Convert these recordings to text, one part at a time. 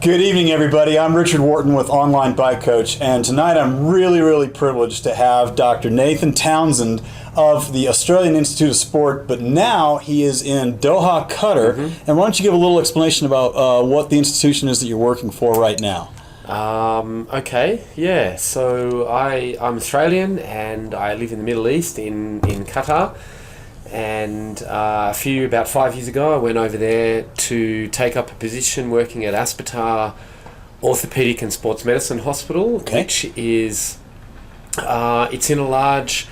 Good evening, everybody. I'm Richard Wharton with Online Bike Coach, and tonight I'm really privileged to have Dr. Nathan Townsend of the Australian Institute of Sport, but now he is in Doha, Qatar. And why don't you give a little explanation about what the institution is that you're working for right now? So I'm Australian and I live in the Middle East in Qatar. And about 5 years ago, I went over there to take up a position working at Aspetar Orthopedic and Sports Medicine Hospital, which is it's in a large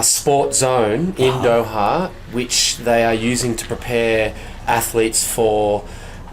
sport zone in Doha, which they are using to prepare athletes for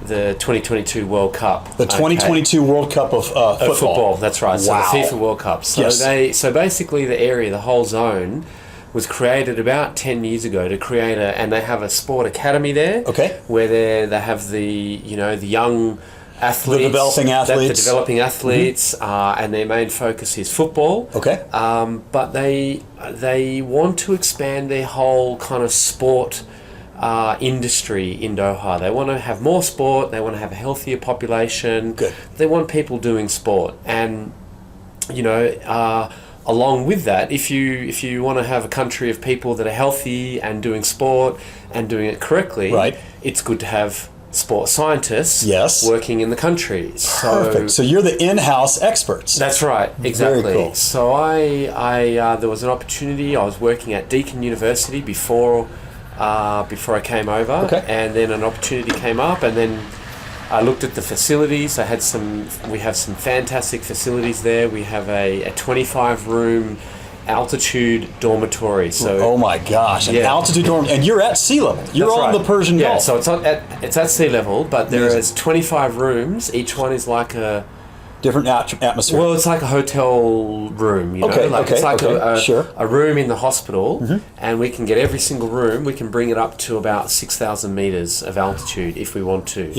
the 2022 World Cup. The 2022 World Cup of football. That's right. So the FIFA World Cup. So basically the area, the whole zone, was created about 10 years ago to create and they have a sport academy there. Where they have the young athletes, the developing athletes, and their main focus is football. But they want to expand their whole kind of sport industry in Doha. They want to have more sport. They want to have a healthier population. They want people doing sport, and along with that, if you want to have a country of people that are healthy and doing sport and doing it correctly, it's good to have sports scientists working in the country. Perfect. So you're the in-house experts. That's right. Exactly. Very cool. So I there was an opportunity. I was working at Deakin University before I came over, and then an opportunity came up, and then I looked at the facilities. We have some fantastic facilities there. We have a 25-room altitude dormitory. So oh my gosh, an altitude dorm, and you're at sea level. You're on the Persian Gulf. So it's at sea level, but there is 25 rooms. Each one is like a different atmosphere. Well, it's like a hotel room, It's like a room in the hospital, and we can get every single room. We can bring it up to about 6,000 meters of altitude if we want to.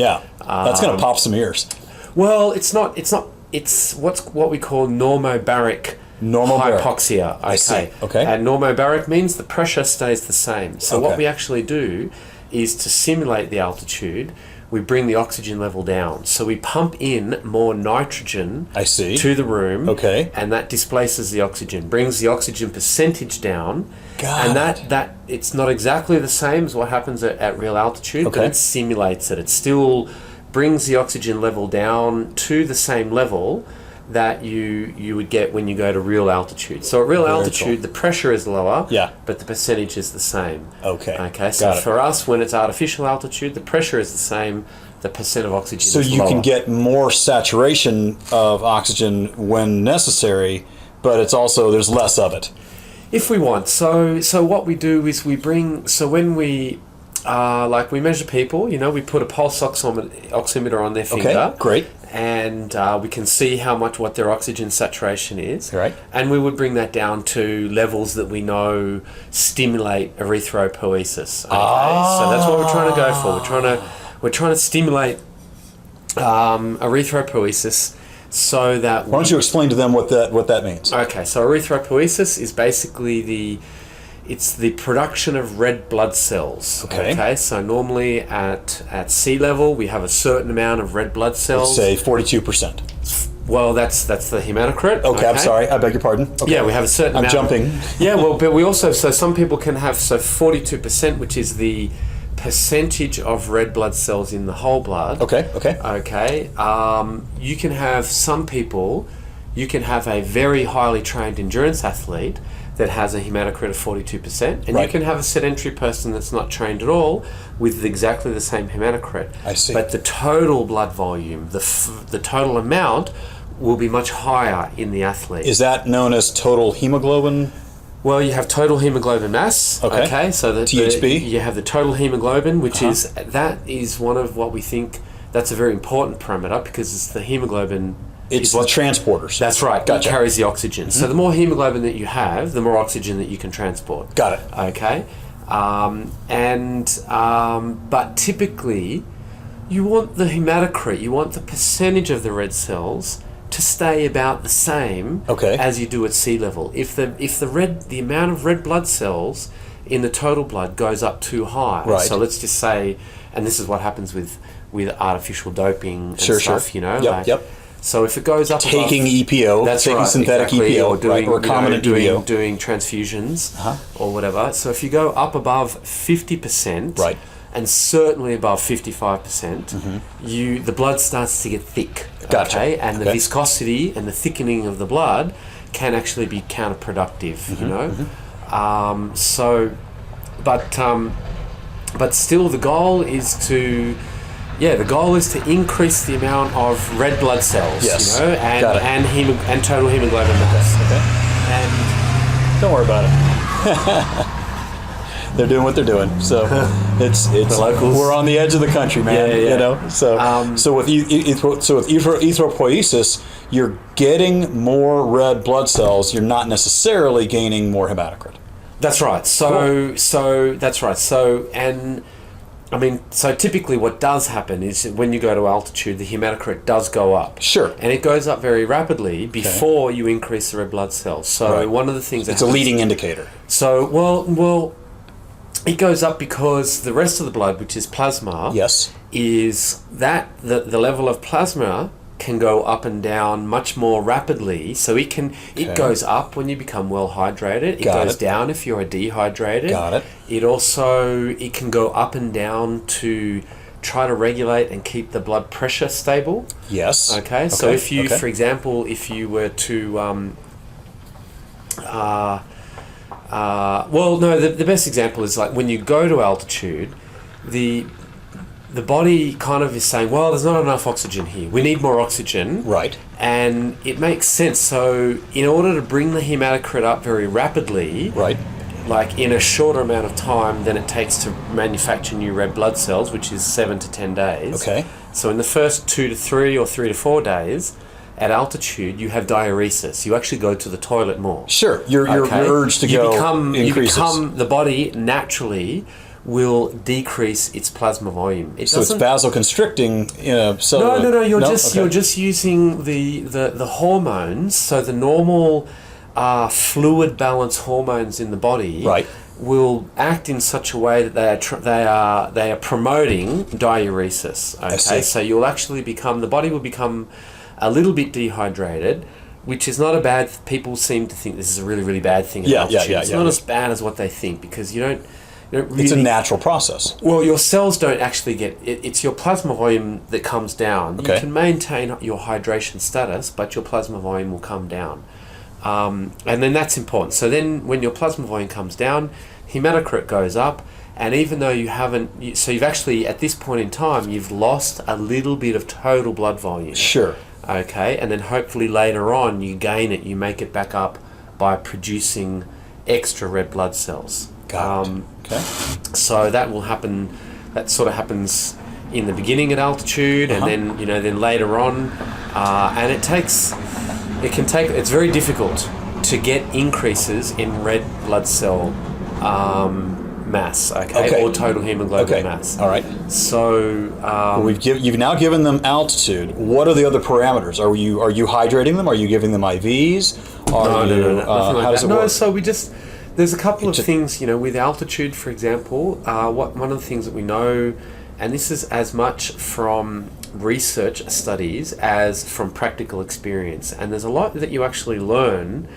That's going to pop some ears. Well, it's not. It's what we call normobaric hypoxia. I see. And normobaric means the pressure stays the same. So what we actually do is to simulate the altitude. We bring the oxygen level down. So we pump in more nitrogen to the room, and that displaces the oxygen, brings the oxygen percentage down, and that it's not exactly the same as what happens at real altitude, but it simulates it. It still brings the oxygen level down to the same level that you would get when you go to real altitude. So at real altitude, the pressure is lower, but the percentage is the same. So for us, when it's artificial altitude, the pressure is the same, the percent of oxygen is lower. So you can get more saturation of oxygen when necessary, but it's also, there's less of it. If we want. So what we do is when we we measure people, we put a pulse oximeter on their finger. And we can see what their oxygen saturation is. And we would bring that down to levels that we know stimulate erythropoiesis. So that's what we're trying to go for. We're trying to stimulate erythropoiesis so that. Why don't you explain to them what that means? So erythropoiesis is basically it's the production of red blood cells. So normally at sea level, we have a certain amount of red blood cells. Let's say 42%. Well, that's the hematocrit. I'm sorry. I beg your pardon. Yeah, we have a certain amount. I'm jumping. But we also, some people can have 42%, which is the percentage of red blood cells in the whole blood. You can have some people. You can have a very highly trained endurance athlete that has a hematocrit of 42%, and you can have a sedentary person that's not trained at all with exactly the same hematocrit. But the total blood volume, the total amount, will be much higher in the athlete. Is that known as total hemoglobin? Well, you have total hemoglobin mass. So THB. You have the total hemoglobin, which is one of what we think that's a very important parameter, because it's the hemoglobin. It's the transporters. That's right. It carries the oxygen. So the more hemoglobin that you have, the more oxygen that you can transport. Got it. But typically, you want the hematocrit, you want the percentage of the red cells to stay about the same as you do at sea level. If the amount of red blood cells in the total blood goes up too high, so let's just say and this is what happens with artificial doping and Sure, stuff, sure. you know. Yep. So if it goes up Taking above, EPO, that's taking right, synthetic exactly, EPO, or doing, or recombinant EPO. doing transfusions or whatever. So if you go up above 50%, Right. and certainly above 55%, the blood starts to get thick. Gotcha. Okay, and the Okay. viscosity and the thickening of the blood can actually be counterproductive. You know, but still, the goal is to. Yeah, the goal is to increase the amount of red blood cells, Yes. you know, and total hemoglobin mass. Okay. And Don't worry about it. They're doing what they're doing. So it's The locals. we're on the edge of the country, man. Yeah, yeah. You know. So with erythropoiesis, you're getting more red blood cells. You're not necessarily gaining more hematocrit. that's right. So that's right. So typically what does happen is when you go to altitude, the hematocrit does go up. Sure. And it goes up very rapidly before you increase the red blood cells. So Right. one of the things It's a leading indicator. So, well, it goes up because the rest of the blood, which is plasma, Yes. is that the level of plasma can go up and down much more rapidly. So it goes up when you become well hydrated. It Got goes it. down if you're dehydrated. Got it. It can go up and down to try to regulate and keep the blood pressure stable. Yes. Okay. So if you, okay. for example, if you were to the best example is like when you go to altitude, the body kind of is saying, well, there's not enough oxygen here. We need more oxygen. Right. And it makes sense. So in order to bring the hematocrit up very rapidly, Right. like in a shorter amount of time than it takes to manufacture new red blood cells, which is 7 to 10 days. Okay. So in the first 2 to 3 or 3 to 4 days, at altitude, you have diuresis. You actually go to the toilet more. Sure. Your urge to go increases. The body naturally will decrease its plasma volume. So it's vasoconstricting. No. You're Okay. just using the hormones. So the normal fluid balance hormones in the body Right. will act in such a way that they are promoting diuresis. I see. Okay, so the body will become a little bit dehydrated, which is not a bad. People seem to think this is a really, really bad thing. It's not as bad as what they think because you don't really, it's a natural process. well, your cells don't actually get it. It's your plasma volume that comes down. Okay. You can maintain your hydration status, but your plasma volume will come down. And then that's important. So then when your plasma volume comes down, hematocrit goes up. And even though you've actually, at this point in time, you've lost a little bit of total blood volume. Sure. Okay. And then hopefully later on you gain it, you make it back up by producing extra red blood cells. Got it. Okay. So that will happen. That sort of happens in the beginning at altitude, and then later on, and it's very difficult to get increases in red blood cell mass, or total hemoglobin mass. All right. So You've now given them altitude. What are the other parameters? Are you hydrating them? Are you giving them IVs? No. How does it work? So there's a couple of things, with altitude, for example. One of the things that we know, and this is as much from research studies as from practical experience, and there's a lot that you actually learn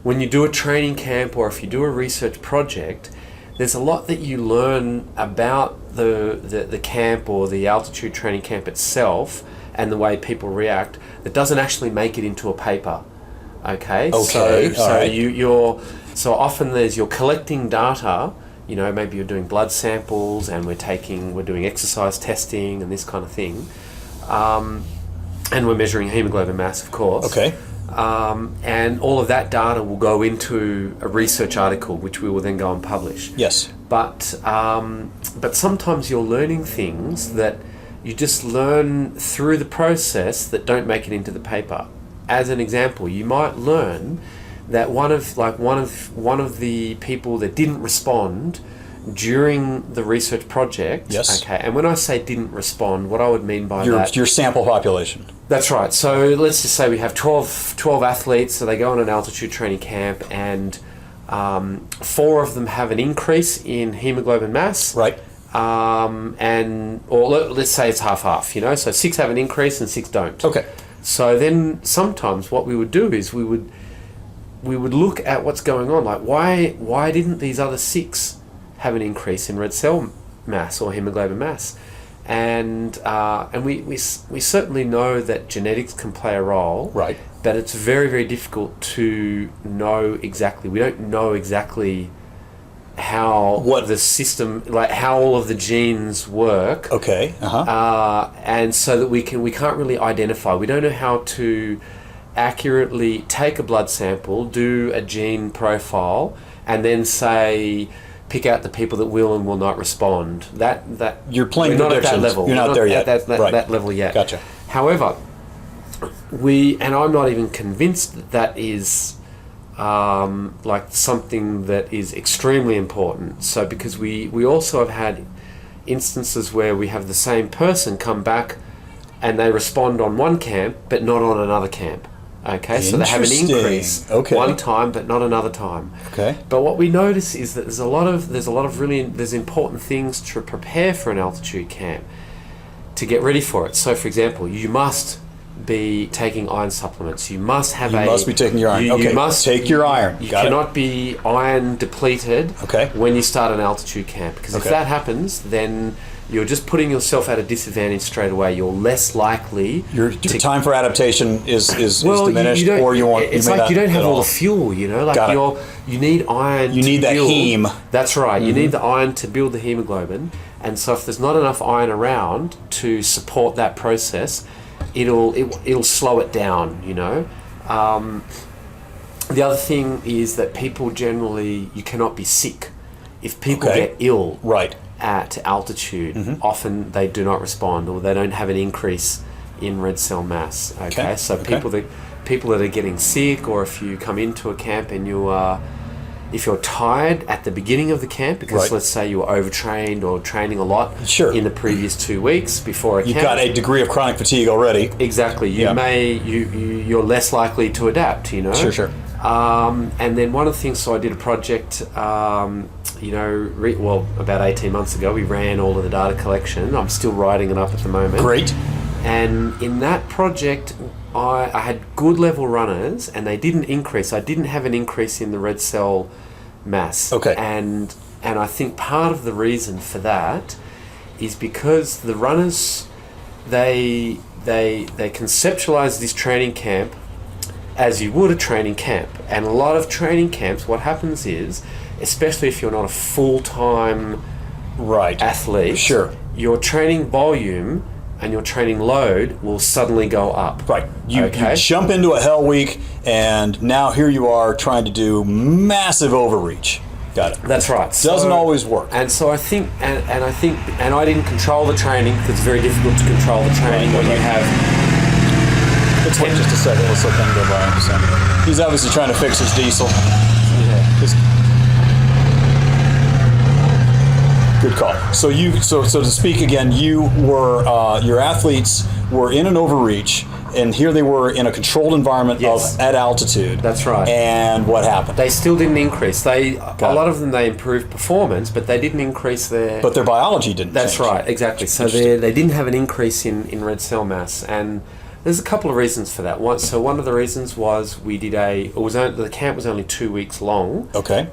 when you do a training camp or if you do a research project. There's a lot that you learn about the camp or the altitude training camp itself and the way people react that doesn't actually make it into a paper. Okay. So often you're collecting data, maybe you're doing blood samples and we're doing exercise testing and this kind of thing. And we're measuring hemoglobin mass, of course. Okay. And all of that data will go into a research article, which we will then go and publish. Yes. But sometimes you're learning things that you just learn through the process that don't make it into the paper. As an example, you might learn that one of the people that didn't respond during the research project. Yes. Okay. And when I say didn't respond, what I would mean by that, your sample population. That's right. So let's just say we have 12 athletes. So they go on an altitude training camp, and 4 of them have an increase in hemoglobin mass. Right. let's say it's half-half, so 6 have an increase and 6 don't. Okay. So then sometimes what we would do is we would look at what's going on, like why didn't these other 6 have an increase in red cell mass or hemoglobin mass? And we certainly know that genetics can play a role, right? But it's very, very difficult to know exactly. We don't know exactly how the system, like how all of the genes work. Okay. And so that we can't really identify. We don't know how to accurately take a blood sample, do a gene profile, and then say, pick out the people that will and will not respond. That you're playing we're not at predictions. that level. You're not there yet. At Right. that level yet. Gotcha. However, I'm not even convinced that is like something that is extremely important. So because we also have had instances where we have the same person come back and they respond on one camp but not on another camp. Okay, so they have an increase one time but not another time. Okay. But what we notice is that there's a lot of really important things to prepare for an altitude camp to get ready for it. So for example, you must be taking iron supplements. You must be taking your iron. You must take your iron. You cannot be iron depleted when you start an altitude camp, because if that happens, then you're just putting yourself at a disadvantage straight away. You're less likely. Your time for adaptation is diminished, or you want. It's like you don't have all the fuel. Like you need iron. You need that heme. That's right. You need the iron to build the hemoglobin, and so if there's not enough iron around to support that process, it'll slow it down. The other thing is that people generally, you cannot be sick. If people get ill, right, at altitude, often they do not respond, or they don't have an increase in red cell mass. People that are getting sick, or if you come into a camp and if you're tired at the beginning of the camp, because let's say you were overtrained or training a lot in the previous 2 weeks before a camp, you've got a degree of chronic fatigue already. Exactly. You're less likely to adapt. Sure. And then one of the things, so I did a project, about 18 months ago. We ran all of the data collection. I'm still writing it up at the moment. Great. And in that project, I had good level runners, and they didn't increase. I didn't have an increase in the red cell mass. Okay. And I think part of the reason for that is because the runners, they conceptualize this training camp as you would a training camp. And a lot of training camps, what happens is, especially if you're not a full-time athlete, your training volume and your training load will suddenly go up. Right. You jump into a hell week, and now here you are trying to do massive overreach. Got it. That's right. Doesn't always work. And so I think, and I didn't control the training, because it's very difficult to control the training when you have. Let's wait just a second. Let's let them go by. He's obviously trying to fix his diesel. Good call. So to speak again, you were your athletes were in an overreach, and here they were in a controlled environment at altitude. That's right. And what happened? They still didn't increase. A lot of them, they improved performance, but they didn't increase their. But their biology didn't. That's change. right. Exactly. So they didn't have an increase in red cell mass, and there's a couple of reasons for that. One of the reasons was the camp was only 2 weeks long. Okay.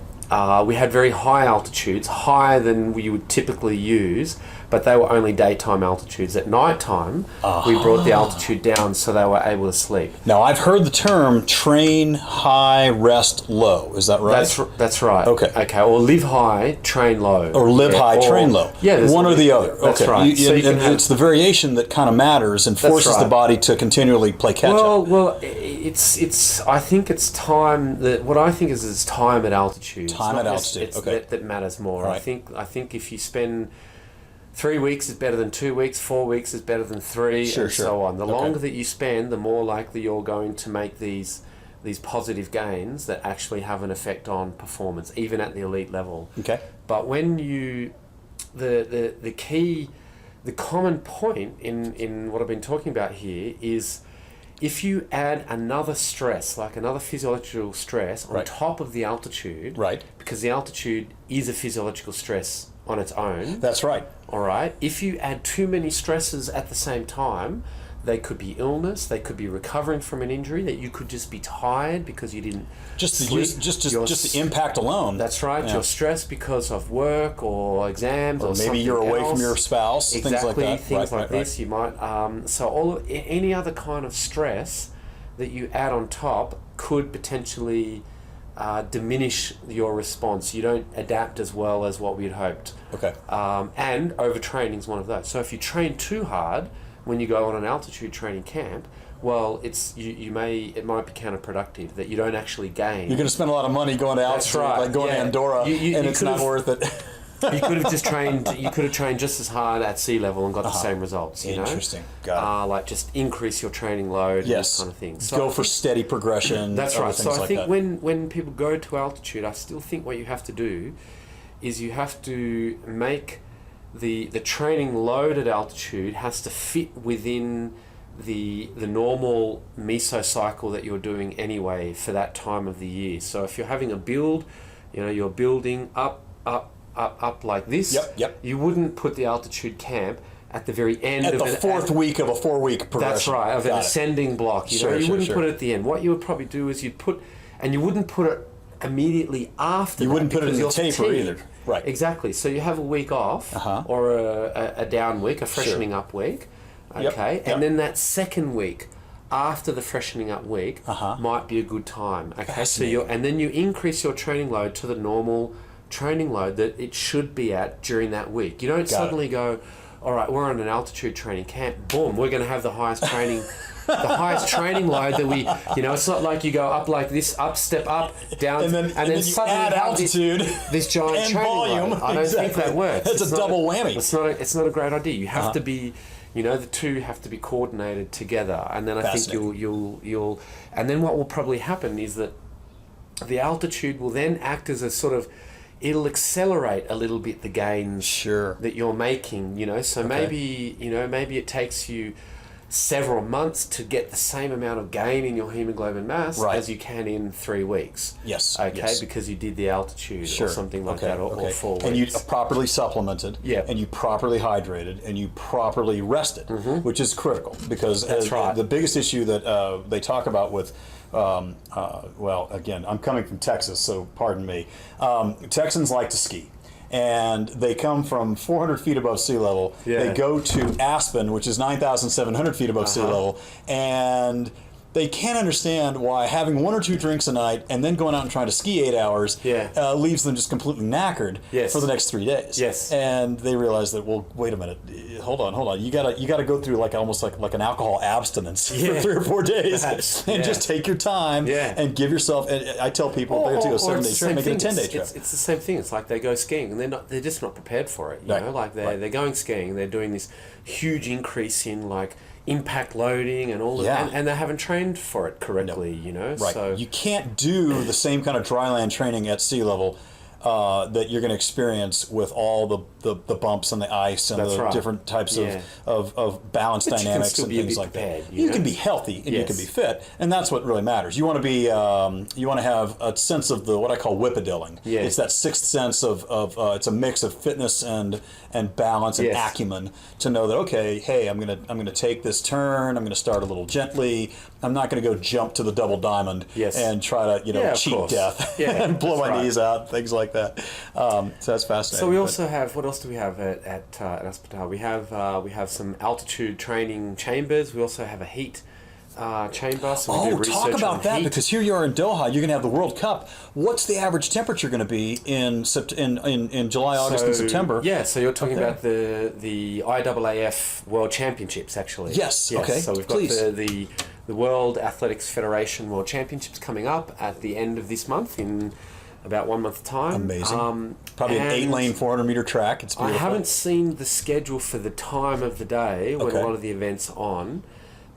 We had very high altitudes, higher than we would typically use, but they were only daytime altitudes. At night time, we brought the altitude down so they were able to sleep. Now, I've heard the term train high, rest low. Is that right? That's right. Okay. Or live high, train low. Or live high, train low. Yeah. One or the other. That's right. It's the variation that kind of matters and forces the body to continually play catch up. Well, it's. I think it's time that. What I think is it's time at altitude. That matters more. Right. I think if you spend 3 weeks is better than 2 weeks, 4 weeks is better than 3, so on. The longer that you spend, the more likely you're going to make these positive gains that actually have an effect on performance, even at the elite level. Okay. But when the common point in what I've been talking about here is, if you add another stress, like another physiological stress on top of the altitude, because the altitude is a physiological stress on its own. That's right. All right. If you add too many stresses at the same time, they could be illness. They could be recovering from an injury. That you could just be tired because you didn't sleep. Just the impact alone. That's right. Yeah. You're stressed because of work or exams or maybe you're away from your spouse. Exactly. Things like that. This. You might. So any other kind of stress that you add on top could potentially diminish your response. You don't adapt as well as what we'd hoped. Okay. And overtraining is one of those. So if you train too hard when you go on an altitude training camp, well, it might be counterproductive that you don't actually gain. You're going to spend a lot of money going to altitude, like going to Andorra, and it's not worth it. You could have just trained. You could have trained just as hard at sea level and got the same results. Interesting. Got it. Like just increase your training load. Yes. And this kind of thing. So go for steady progression. That's right. So I think that. when people go to altitude, I still think what you have to do is you have to make the training load at altitude has to fit within the normal mesocycle that you're doing anyway for that time of the year. So if you're having a build, you're building up like this. Yep. You wouldn't put the altitude camp at the very end of the fourth week of a 4-week progression. That's right, of an ascending block. You wouldn't put it at the end. What you would probably do is you wouldn't put it immediately after. You wouldn't put it in the taper either. Right. Exactly. So you have a week off or a down week, a freshening up week. Okay. Yep. And then that second week after the freshening up week might be a good time. Okay. So then you increase your training load to the normal training load that it should be at during that week. You don't suddenly go, all right, we're on an altitude training camp, boom, we're going to have the highest training load that we, it's not like you go up like this, up, step up, down, and then you suddenly add altitude, this giant and training volume. load. I don't think that works. It's a double whammy. It's not a great idea. You have to be, the two have to be coordinated together, and then I think you'll, and then what will probably happen is that the altitude will then act as a sort of, it'll accelerate a little bit the gains that you're making, so maybe it takes you several months to get the same amount of gain in your hemoglobin mass as you can in 3 weeks. Yes. Okay, yes. because you did the altitude or something like that, or 4 weeks. And you properly supplemented, Yep. and you properly hydrated, and you properly rested, which is critical because the biggest issue that they talk about with again, I'm coming from Texas, so pardon me. Texans like to ski. And they come from 400 feet above sea level. Yeah. They go to Aspen, which is 9,700 feet above sea level, and they can't understand why having 1 or 2 drinks a night and then going out and trying to ski 8 hours leaves them just completely knackered for the next 3 days. Yes. And they realize that, well, wait a minute, hold on, you gotta go through almost like an alcohol abstinence for 3 or 4 days and just take your time and give yourself. And I tell people they have to go 7-day trip, make it a 10-day trip. It's the same thing. It's like they go skiing and they're just not prepared for it. They're going skiing and they're doing this huge increase in impact loading and all of that, and they haven't trained for it correctly, Right. So you can't do the same kind of dry land training at sea level that you're going to experience with all the bumps and the ice and the different types of balance dynamics and things like that. You can be healthy and you can be fit, and that's what really matters. You want to be you want to have a sense of what I call whippedilling. Yes. It's that sixth sense of it's a mix of fitness and balance and acumen to know that, okay, hey, I'm gonna take this turn. I'm gonna start a little gently. I'm not gonna go jump to the double diamond and try to cheat death and blow my knees out, things like that. So that's fascinating. So we also have, what else do we have at Aspetar? We have some altitude training chambers. We also have a heat chamber. So we do research talk about that, heat. because here you are in Doha. You're going to have the World Cup. What's the average temperature going to be in July, August, and September? Yeah, so you're talking about the IAAF World Championships, actually. Yes. Okay. So we've got the World Athletics Federation World Championships coming up at the end of this month in about 1 month's time. Amazing. Probably an 8-lane 400-meter track. It's beautiful. I haven't seen the schedule for the time of the day when a lot of the events are on,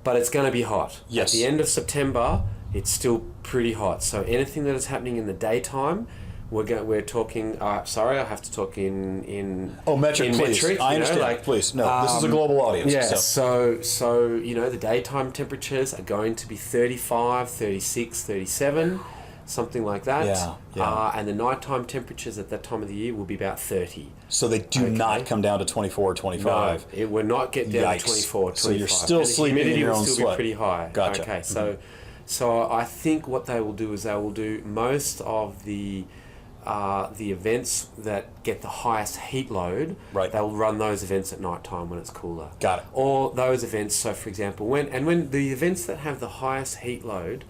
but it's going to be hot. Yes. At the end of September, it's still pretty hot. So anything that is happening in the daytime, we're talking. Sorry, I have to talk in metric, please. Metric, I understand. Please, no. This is a global audience. Yeah. So the daytime temperatures are going to be 35, 36, 37. something like that. Yeah. And the nighttime temperatures at that time of the year will be about 30. So they do not come down to 24 or 25. No, it will not get down to 24 or 25. So you're still sleeping in your own sweat. The humidity will still be pretty high. Gotcha. Okay, so I think what they will do is they will do most of the events that get the highest heat load. Right. They'll run those events at night time when it's cooler. Got it. Or those events. So, for example, when the events that have the highest heat load,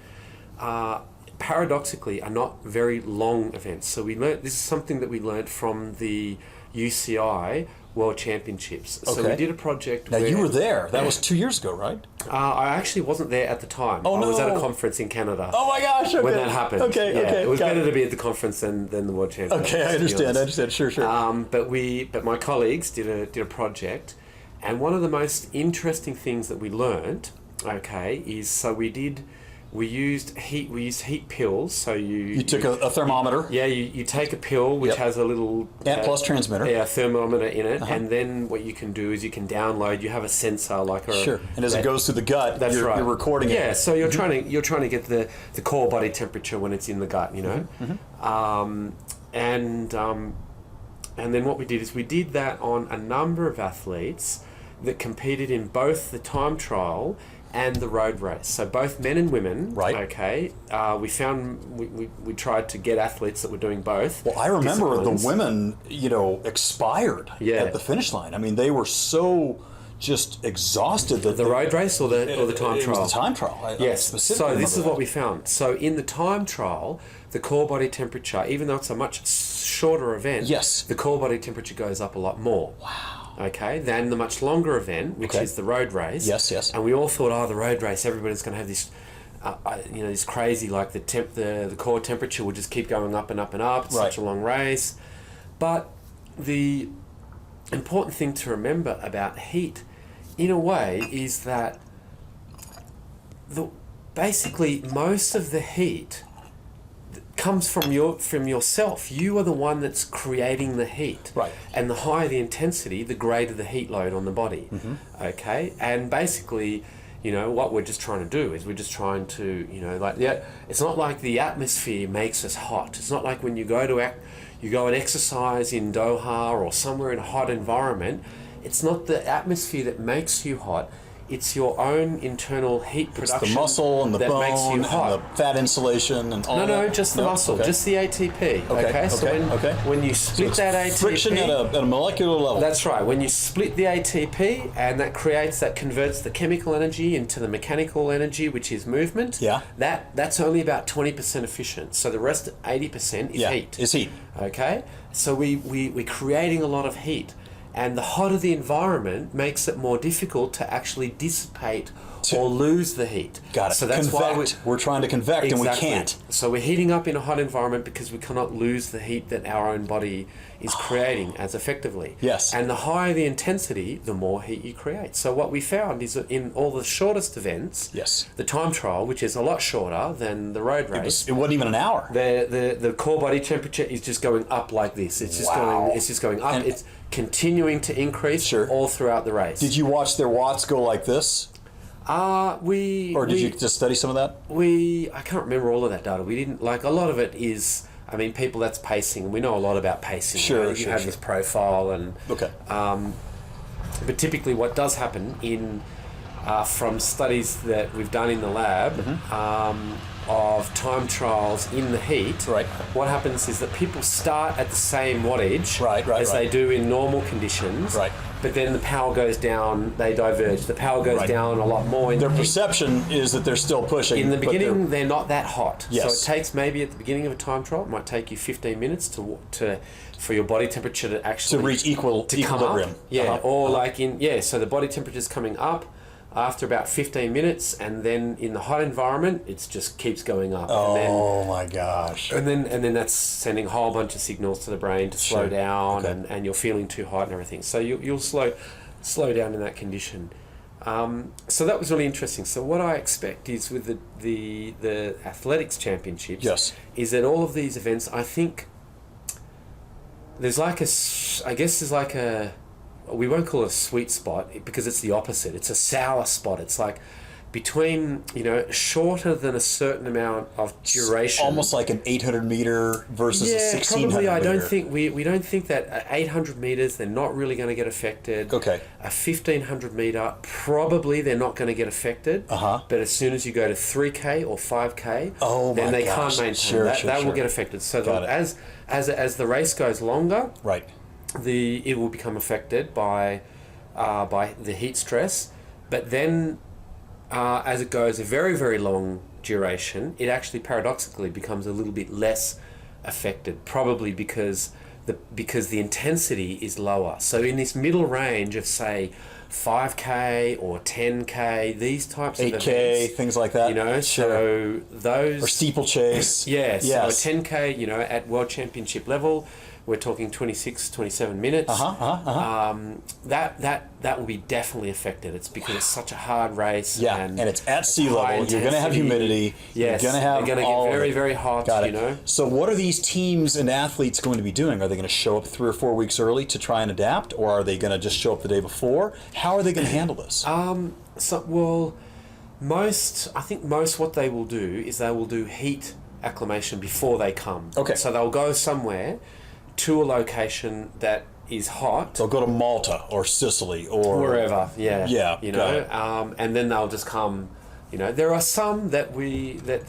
paradoxically, are not very long events. So this is something that we learnt from the UCI World Championships. Okay. So we did a project. Now you were there. That was 2 years ago, right? I actually wasn't there at the time. Oh, no. I was at a conference in Canada. Oh my gosh! Okay. When that happened. Okay. It was better to be at the conference than the World Championships. Okay, I understand. Sure. But my colleagues did a project, and one of the most interesting things that we learnt, is we used heat pills. So you took a thermometer. Yeah, you take a pill which has a little Ant plus transmitter. Yeah, thermometer in it, and then what you can do is you can download. You have a sensor like a sure, and as it goes through the gut, you're recording it. Yeah, so you're trying to get the core body temperature when it's in the gut, you know. And then what we did is we did that on a number of athletes that competed in both the time trial and the road race. So both men and women. Right. Okay. We found we tried to get athletes that were doing both. Well, I remember the women, expired at the finish line. I mean, they were so just exhausted that the road race or the time trial. It was the time trial. Yes. So this is what we found. So in the time trial, the core body temperature, even though it's a much shorter event, the core body temperature goes up a lot more. Wow. Okay, than the much longer event, which is the road race. Yes. And we all thought, the road race, everybody's going to have this, this crazy, like the core temperature will just keep going up and up and up. It's such a long race. But the important thing to remember about heat, in a way, is that basically most of the heat comes from yourself. You are the one that's creating the heat. Right. And the higher the intensity, the greater the heat load on the body. Okay? And basically, what we're just trying to do is we're just trying to, it's not like the atmosphere makes us hot. It's not like when you go and exercise in Doha or somewhere in a hot environment, it's not the atmosphere that makes you hot. It's your own internal heat production. It's the muscle and the bone makes you hot. And the fat insulation and all that. No, just the muscle, just the ATP. Okay. So when you split that ATP, friction at a molecular level. That's right. When you split the ATP, and that converts the chemical energy into the mechanical energy, which is movement. Yeah. That's only about 20% efficient. So the rest 80% is heat. Is heat. Okay. So we're creating a lot of heat. And the hotter the environment makes it more difficult to actually dissipate or lose the heat. Got it. So that's why we're trying to convect and we can't. So we're heating up in a hot environment because we cannot lose the heat that our own body is creating as effectively. Yes. And the higher the intensity, the more heat you create. So what we found is that in all the shortest events, the time trial, which is a lot shorter than the road race, it wasn't even an hour. The core body temperature is just going up like this. It's just going up. It's continuing to increase all throughout the race. Did you watch their watts go like this? Or did you just study some of that? I can't remember all of that data. We didn't, a lot of it is, people, that's pacing. We know a lot about pacing. You have this profile and... Okay. But typically what does happen from studies that we've done in the lab, of time trials in the heat, what happens is that people start at the same wattage as they do in normal conditions, but then the power goes down, they diverge. The power goes down a lot more. Their perception is that they're still pushing. In the beginning, they're not that hot. Yes. So it takes maybe at the beginning of a time trial, it might take you 15 minutes for your body temperature to actually... To reach equilibrium. So the body temperature is coming up after about 15 minutes, and then in the hot environment, it just keeps going up. My gosh. And then that's sending a whole bunch of signals to the brain to slow down, and you're feeling too hot and everything. So you'll slow down in that condition. So that was really interesting. So what I expect is with the athletics championships, is that all of these events, I think there's we won't call it a sweet spot because it's the opposite. It's a sour spot. It's like between, shorter than a certain amount of duration. Almost like an 800 meter versus a 1600 probably. I meter. don't think we don't think that at 800 meters they're not really going to get affected. Okay. A 1500 meter, probably they're not going to get affected. But as soon as you go to 3K or 5K, then they can't maintain that. That will get affected. So as the race goes longer, right, it will become affected by the heat stress. But then, as it goes a very, very long duration, it actually paradoxically becomes a little bit less affected, probably because the intensity is lower. So in this middle range of, say, 5K or 10K, these types of 8K, events, things like that. So those... Or steeplechase. Yes. So a 10K, at world championship level, we're talking 26, 27 minutes. That will be definitely affected. It's because it's such a hard race. Yeah, and it's at sea level. You're going to have humidity. Yes, you're going to have they're going to get very, very hot. Got it. So what are these teams and athletes going to be doing? Are they going to show up 3 or 4 weeks early to try and adapt, or are they going to just show up the day before? How are they going to handle this? I think most what they will do is they will do heat acclimation before they come. Okay. So they'll go somewhere to a location that is hot. They'll go to Malta or Sicily or wherever. Yeah. And then they'll just come. There are some that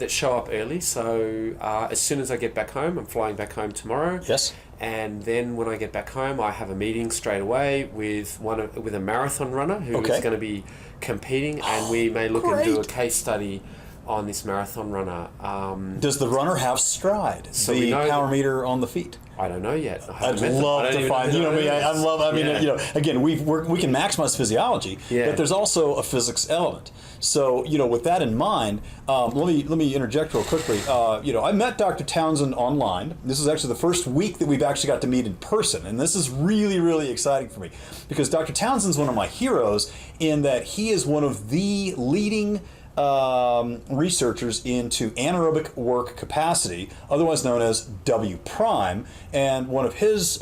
show up early. So as soon as I get back home, I'm flying back home tomorrow. Yes. And then when I get back home, I have a meeting straight away with a marathon runner who is going to be competing, and we may look and do a case study on this marathon runner. Does the runner have stride? So the power meter on the feet? I don't know yet. I'd love to find. Again, we can maximize physiology, but there's also a physics element. So, with that in mind, let me interject real quickly. I met Dr. Townsend online. This is actually the first week that we've actually got to meet in person, and this is really, really exciting for me because Dr. Townsend's one of my heroes in that he is one of the leading researchers into anaerobic work capacity, otherwise known as W prime, and one of his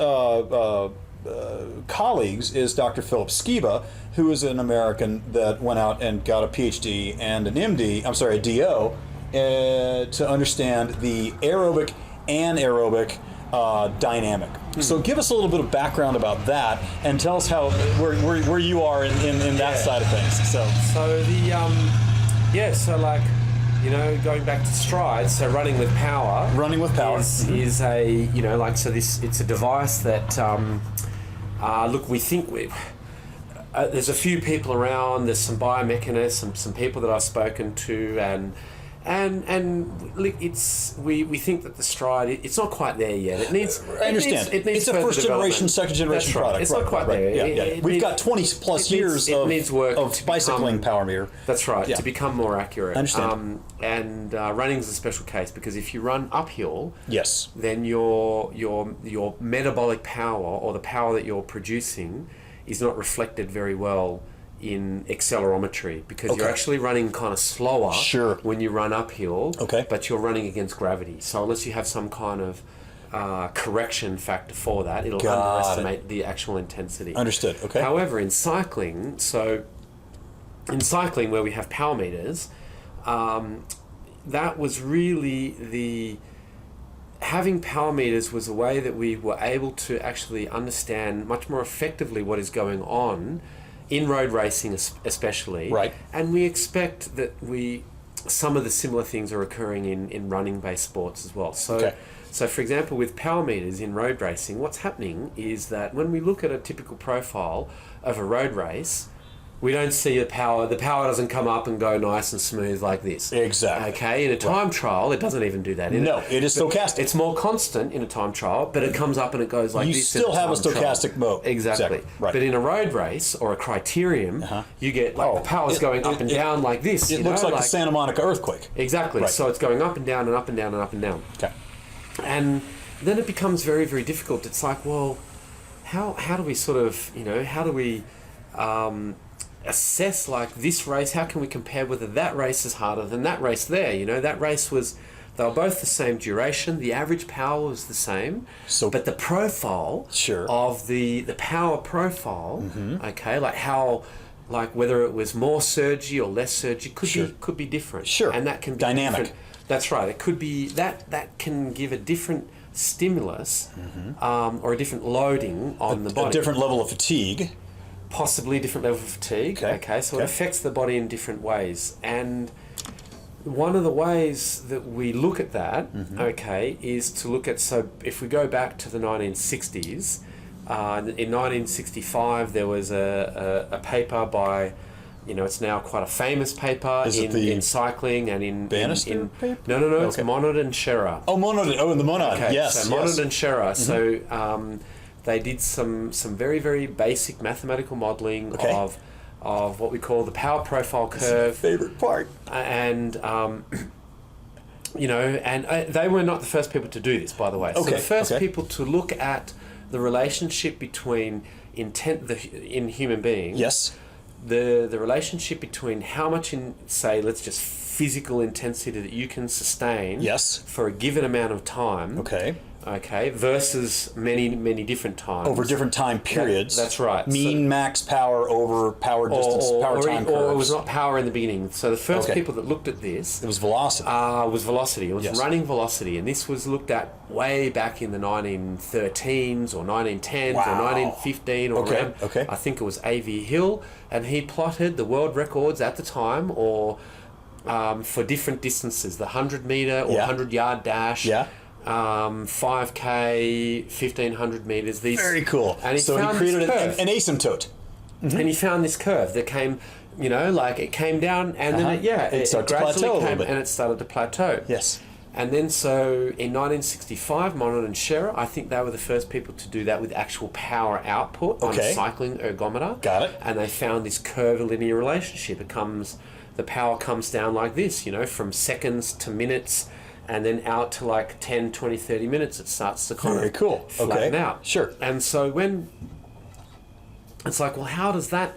colleagues is Dr. Philip Skiba, who is an American that went out and got a PhD and an MD, a DO, to understand the aerobic anaerobic dynamic. So give us a little bit of background about that and tell us where you are in that side of things. Going back to stride, so running with power. Is it's a device that we think there's a few people around. There's some biomechanists, some people that I've spoken to, and we think that the stride it's not quite there yet. It needs. I understand. It needs it's a first generation, second generation product. It's not quite there. We've got 20 plus years of bicycling power meter. That's right. To become more accurate. I understand. Running is a special case because if you run uphill, then your metabolic power or the power that you're producing is not reflected very well in accelerometry because you're actually running kind of slower when you run uphill, but you're running against gravity. So unless you have some kind of correction factor for that, it'll underestimate the actual intensity. Understood. Okay. However, in cycling where we have power meters, that was really having power meters was a way that we were able to actually understand much more effectively what is going on in road racing especially. Right. And we expect that some of the similar things are occurring in running-based sports as well. So for example, with power meters in road racing, what's happening is that when we look at a typical profile of a road race, we don't see the power doesn't come up and go nice and smooth like this. Exactly. Okay, in a time trial, it doesn't even do that. It is stochastic. It's more constant in a time trial, but it comes up and it goes like this. You still have a stochastic mode. Exactly. Right. But in a road race or a criterium, you get the power's going up and down like this. It looks like the Santa Monica earthquake. Exactly. Right. So it's going up and down and up and down and up and down. Okay. And then it becomes very, very difficult. It's like, well, how do we sort of, how do we assess like this race? How can we compare whether that race is harder than that race there? That race they were both the same duration. The average power was the same, but the profile of the power profile, like how like whether it was more surgery or less surgery could be different. Sure. And that can be dynamic. Different. That's right. It could be that can give a different stimulus or a different loading on the body. A different level of fatigue. Possibly a different level of fatigue. Okay. So it affects the body in different ways. And one of the ways that we look at that, is to look at, so if we go back to the 1960s, in 1965 there was a paper by, it's now quite a famous paper in cycling and in Bannister paper? No, it's Monod and Scherer. Oh, Monod. Oh, in the Monod. Okay, Yes. So Monod and Scherer. So they did some very, very basic mathematical modelling of what we call the power profile curve. Favorite part. And they were not the first people to do this, by the way. So the first people to look at the relationship between in human beings. Yes. The relationship between how much let's just physical intensity that you can sustain. Yes. For a given amount of time. Okay, versus many different times. Over different time periods. That's right. Mean max power over power distance, power time curves. Or it was not power in the beginning. So the first people that looked at this... It was velocity. It was running velocity. And this was looked at way back in the 1913s or 1910s or 1915 or around... I think it was A.V. Hill. And he plotted the world records at the time or for different distances. The 100-metre or 100-yard dash. 5K, 1,500 meters. These very cool. And so he created an asymptote, and he found this curve that came, it came down, and then it started to gradually plateau came, and it started to plateau. Yes. And then so in 1965, Monod and Scherer, I think they were the first people to do that with actual power output on a cycling ergometer. Got it. And they found this curvilinear relationship. The power comes down like this, from seconds to minutes. And then out to like 10, 20, 30 minutes, it starts to kind of flatten out. Sure. And so when it's like, well, how does that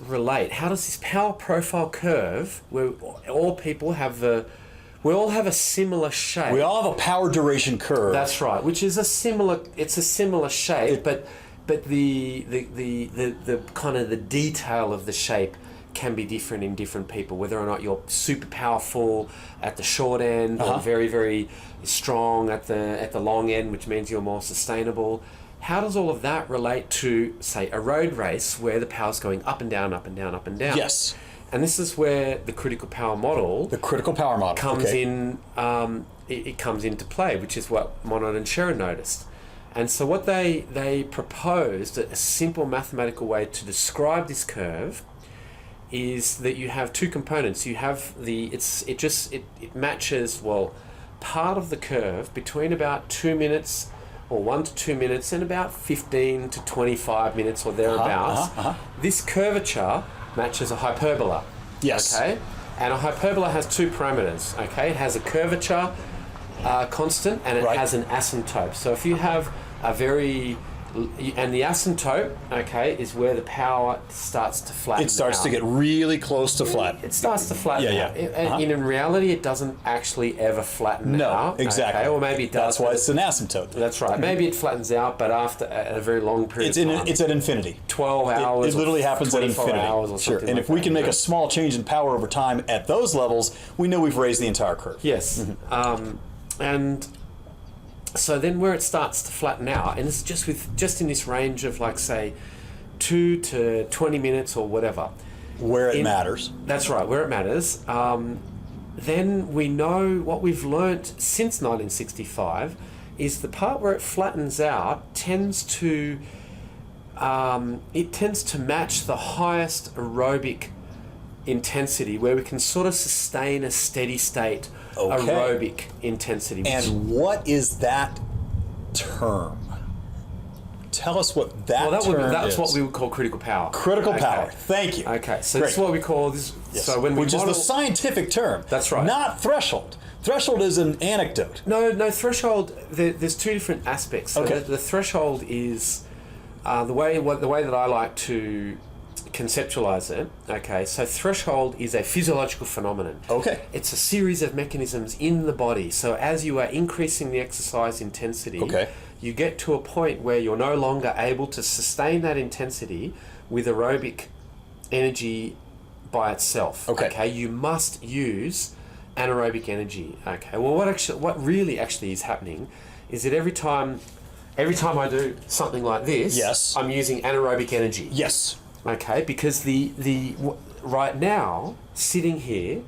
relate? How does this power profile curve, where we all have a similar shape. We all have a power duration curve. That's right, which is a similar shape, but the kind of the detail of the shape can be different in different people, whether or not you're super powerful at the short end or very, very strong at the long end, which means you're more sustainable. How does all of that relate to, say, a road race where the power's going up and down, up and down, up and down? Yes. And this is where the critical power model comes in. It comes into play, which is what Monod and Scherer noticed. And so what they proposed, a simple mathematical way to describe this curve, is that you have two components. You have it matches, part of the curve between about 2 minutes or 1 to 2 minutes and about 15 to 25 minutes or thereabouts. This curvature matches a hyperbola. Yes. Okay? And a hyperbola has two parameters. Okay? It has a curvature constant and it has an asymptote. So if you have and the asymptote, is where the power starts to flatten out. It starts to get really close to flat. It starts to flatten out. In reality, it doesn't actually ever flatten out. No, exactly. Okay? Or maybe it does. That's why it's an asymptote. That's right. Maybe it flattens out, but after a very long period of time. It's at infinity. 12 hours. It literally happens at infinity. Hours or something And if we can make a small change in power over time at those levels, we know we've raised the entire curve. Yes. And so then where it starts to flatten out, and it's just in this range of like, say, 2 to 20 minutes or whatever. Where it matters. That's right, where it matters. Then we know what we've learnt since 1965 is the part where it flattens out tends to match the highest aerobic intensity, where we can sort of sustain a steady state aerobic intensity. And what is that term? Tell us what term is. That's what we would call critical power. Critical power. Thank you. Okay, so this is what we call this. Yes. So when Which is the scientific term. That's right. Not threshold. Threshold is an anecdote. No, threshold. There's two different aspects. So the threshold is the way that I like to conceptualize it. Okay, so threshold is a physiological phenomenon. Okay. It's a series of mechanisms in the body. So as you are increasing the exercise intensity, you get to a point where you're no longer able to sustain that intensity with aerobic energy by itself. Okay. You must use anaerobic energy. Okay. Well, what really actually is happening is that every time I do something like this, yes, I'm using anaerobic energy. Yes. Okay, because right now, sitting here,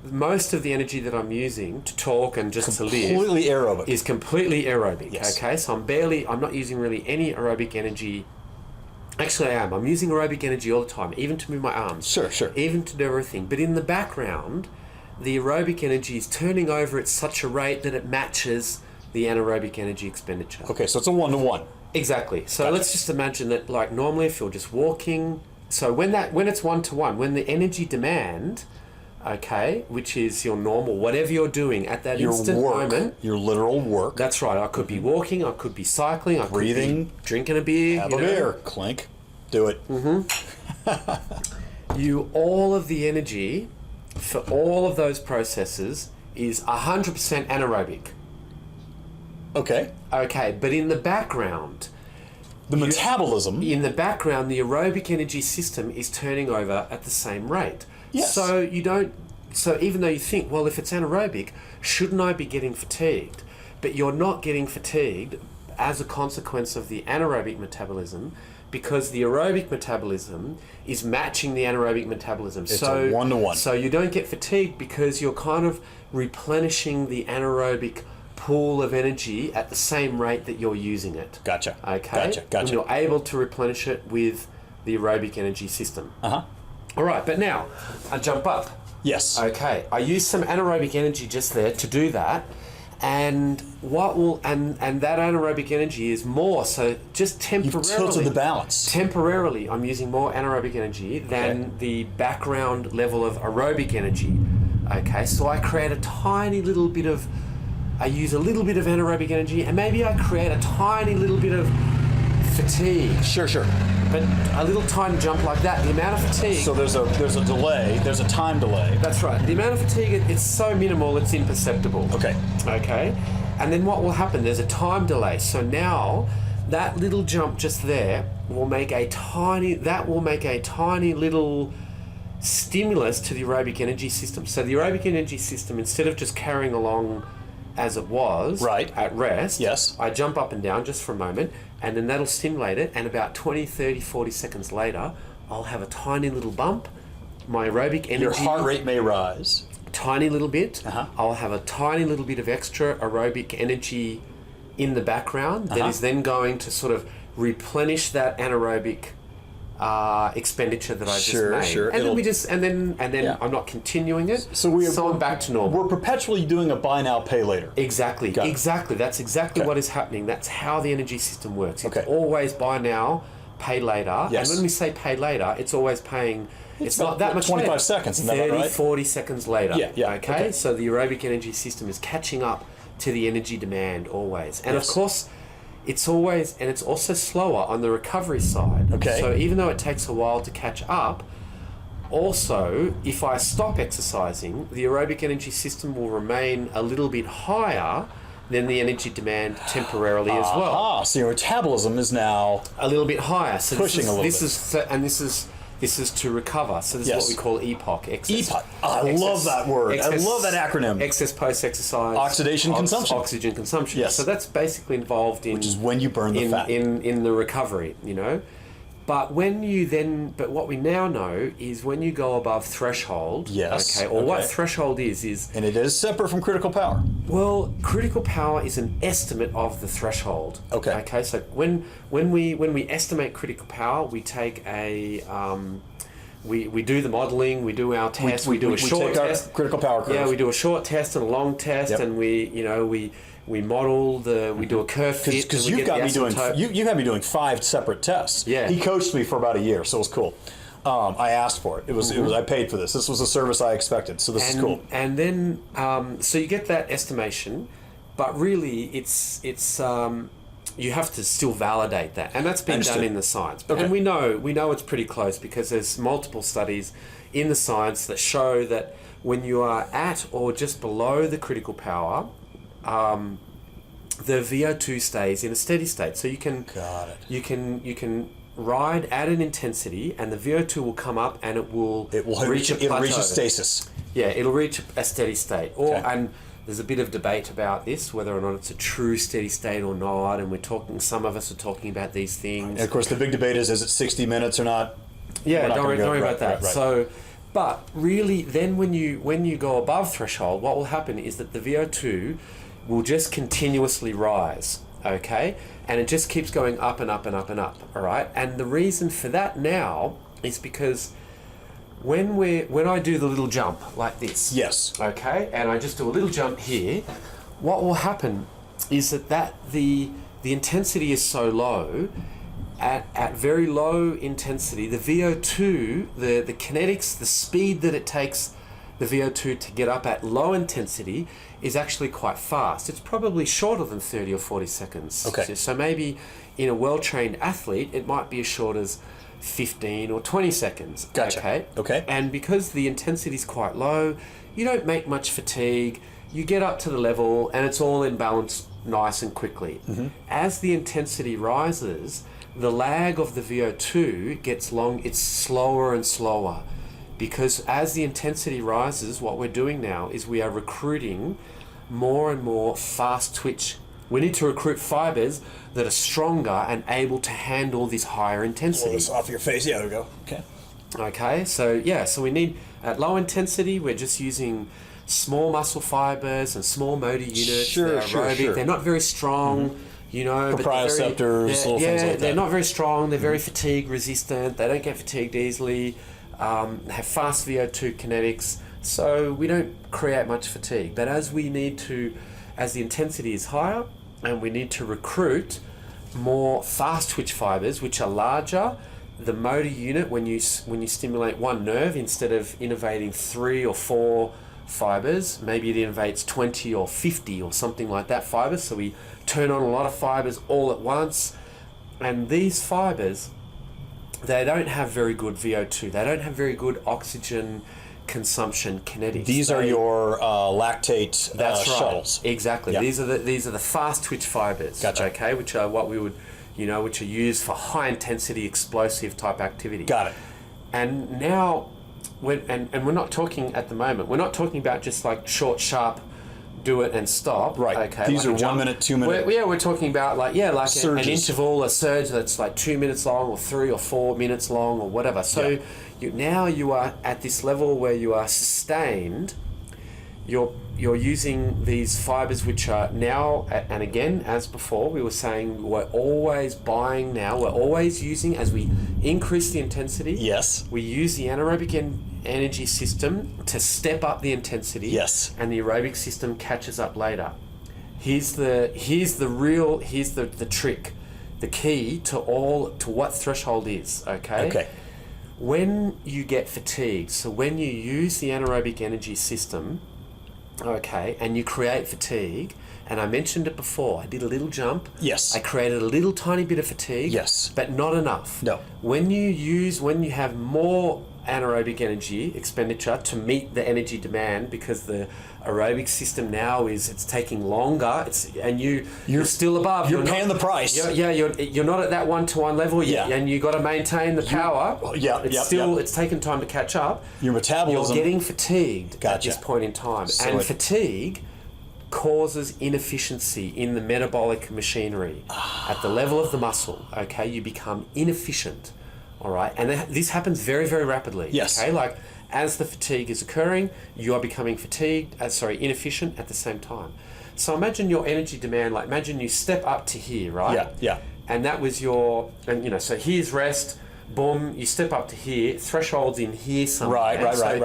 most of the energy that I'm using to talk and just to live completely aerobic is completely aerobic. Yes. Okay, so I'm not using really any aerobic energy. Actually, I am. I'm using aerobic energy all the time, even to move my arms. Sure. Even to do everything. But in the background, the aerobic energy is turning over at such a rate that it matches the anaerobic energy expenditure. Okay, so it's a 1-to-1. Exactly. So Gotcha. let's just imagine that, like, normally if you're just walking, so when it's 1-to-1, when the energy demand, okay, which is your normal, whatever you're doing at that instant moment, your literal work. that's right. I could be walking, I could be cycling, I breathing, could be drinking a beer. Have a beer, clink, do it. All of the energy for all of those processes is 100% anaerobic. Okay. Okay, but in the background, the metabolism. In the background, the aerobic energy system is turning over at the same rate. Yes. So even though you think, well, if it's anaerobic, shouldn't I be getting fatigued? But you're not getting fatigued as a consequence of the anaerobic metabolism, because the aerobic metabolism is matching the anaerobic metabolism. It's a 1-to-1. So you don't get fatigued because you're kind of replenishing the anaerobic pool of energy at the same rate that you're using it. Gotcha. Okay? Gotcha. And you're able to replenish it with the aerobic energy system. Uh-huh. All right, but now, I jump up. Yes. Okay, I use some anaerobic energy just there to do that. And that anaerobic energy is more, so just temporarily... You've tilted the balance. Temporarily, I'm using more anaerobic energy than the background level of aerobic energy. Okay, so I create a tiny little bit of... I use a little bit of anaerobic energy, and maybe I create a tiny little bit of fatigue. Sure. But a little tiny jump like that, the amount of fatigue... So there's a delay, there's a time delay. That's right. The amount of fatigue, it's so minimal, it's imperceptible. Okay. And then what will happen, there's a time delay. So now, that little jump just there will make a tiny little stimulus to the aerobic energy system. So the aerobic energy system, instead of just carrying along as it was at rest, yes, I jump up and down just for a moment, and then that'll stimulate it, and about 20, 30, 40 seconds later, I'll have a tiny little bump. My aerobic energy... Your heart rate may rise. Tiny little bit. Uh-huh. I'll have a tiny little bit of extra aerobic energy in the background that is then going to sort of replenish that anaerobic expenditure that I just made. Sure. And then I'm not continuing it. So I'm back to normal. We're perpetually doing a buy now, pay later. Exactly. That's exactly what is happening. That's how the energy system works. It's always buy now, pay later. Yes. And when we say pay later, it's always paying... It's not that much 25 later. seconds, isn't that 30, right? 40 seconds later. Yeah. Okay? So the aerobic energy system is catching up to the energy demand always. And of course, it's also slower on the recovery side. Okay. So even though it takes a while to catch up, also, if I stop exercising, the aerobic energy system will remain a little bit higher than the energy demand temporarily as well. So your metabolism is now a little bit higher. So pushing a little bit. This is to recover. So this is what we call EPOC. I love that word. I love that acronym. Excess post-exercise. Consumption. Oxygen consumption. Yes. So that's basically involved in... Which is when you burn the fat. In the recovery, But what we now know is when you go above threshold... Yes. What threshold is... And it is separate from critical power. Well, critical power is an estimate of the threshold. Okay, so when we estimate critical power, we take a we do the modelling, we do our test, we do a short test. Critical power curve. Yeah, we do a short test and a long test, and we model we do a curve fit. Because you had me doing 5 separate tests. Yeah. He coached me for about a year, so it was cool. I asked for it. It was I paid for this. This was a service I expected, so this is cool. And then so you get that estimation, but really it's you have to still validate that, and that's been done in the science. And we know it's pretty close because there's multiple studies in the science that show that when you are at or just below the critical power, the VO2 stays in a steady state. So you can ride at an intensity, and the VO2 will come up, and it will reach a plateau. It'll reach a stasis. Yeah, it'll reach a steady state. And there's a bit of debate about this, whether or not it's a true steady state or not. And some of us are talking about these things. And of course, the big debate is it 60 minutes or not? Yeah, don't worry about that. Right. So, but really, then when you go above threshold, what will happen is that the VO2 will just continuously rise. Okay, and it just keeps going up and up and up and up. All right, and the reason for that now is because when I do the little jump like this. Yes. Okay, and I just do a little jump here. What will happen is that the intensity is so low. At very low intensity, the VO2, the kinetics, the speed that it takes the VO2 to get up at low intensity is actually quite fast. It's probably shorter than 30 or 40 seconds. Okay. So maybe in a well-trained athlete, it might be as short as 15 or 20 seconds. Gotcha. Okay. And because the intensity is quite low, you don't make much fatigue. You get up to the level and it's all in balance nice and quickly. Mm-hmm. As the intensity rises, the lag of the VO2 gets long, it's slower and slower. Because as the intensity rises, what we're doing now is we are recruiting more and more fast twitch. We need to recruit fibers that are stronger and able to handle this higher intensity. Blow this off your face. Yeah, there we go. Okay, so we need, at low intensity, we're just using small muscle fibers and small motor units. Sure. They're not very strong. Mm-hmm. Proprioceptors, little things like that. They're not very strong. They're very fatigue resistant. They don't get fatigued easily. Have fast VO2 kinetics, so we don't create much fatigue. But as the intensity is higher, and we need to recruit more fast twitch fibers, which are larger, the motor unit, when you stimulate one nerve, instead of innervating 3 or 4 fibers, maybe it innervates 20 or 50 or something like that fibers. So we turn on a lot of fibers all at once, and these fibers, they don't have very good VO2. They don't have very good oxygen consumption kinetics. These are your lactate shuttles. Exactly. Yep. These are the fast twitch fibers. Gotcha. Okay, which are what we would, which are used for high intensity explosive type activity. Got it. And now, we're not talking at the moment. We're not talking about just like short, sharp, do it and stop. Right. Okay. These are 1 minute, 2 minute. We're talking about an interval, a surge that's like 2 minutes long or 3 or 4 minutes long or whatever. So now you are at this level where you are sustained. You're using these fibers, which are now, and again, as before, we were saying we're always buying now. We're always using, as we increase the intensity. Yes. We use the anaerobic energy system to step up the intensity. Yes. And the aerobic system catches up later. Here's the trick, the key to what threshold is. Okay. When you get fatigued, so when you use the anaerobic energy system, okay, and you create fatigue, and I mentioned it before, I did a little jump. Yes. I created a little tiny bit of fatigue. Yes. But not enough. No. When you have more anaerobic energy expenditure to meet the energy demand, because the aerobic system now it's taking longer, you're still above. You're paying the price. You're not at that 1-to-1 level yet, and you got to maintain the power. It's taken time to catch up. Your metabolism. You're getting fatigued at this point in time, fatigue causes inefficiency in the metabolic machinery at the level of the muscle. Okay, you become inefficient. All right, and this happens very, very rapidly. Yes. Okay, like as the fatigue is occurring, you are becoming inefficient at the same time. So imagine your energy demand. Like imagine you step up to here, right? Yeah. And that was so here's rest. Boom, you step up to here. Threshold's in here somewhere.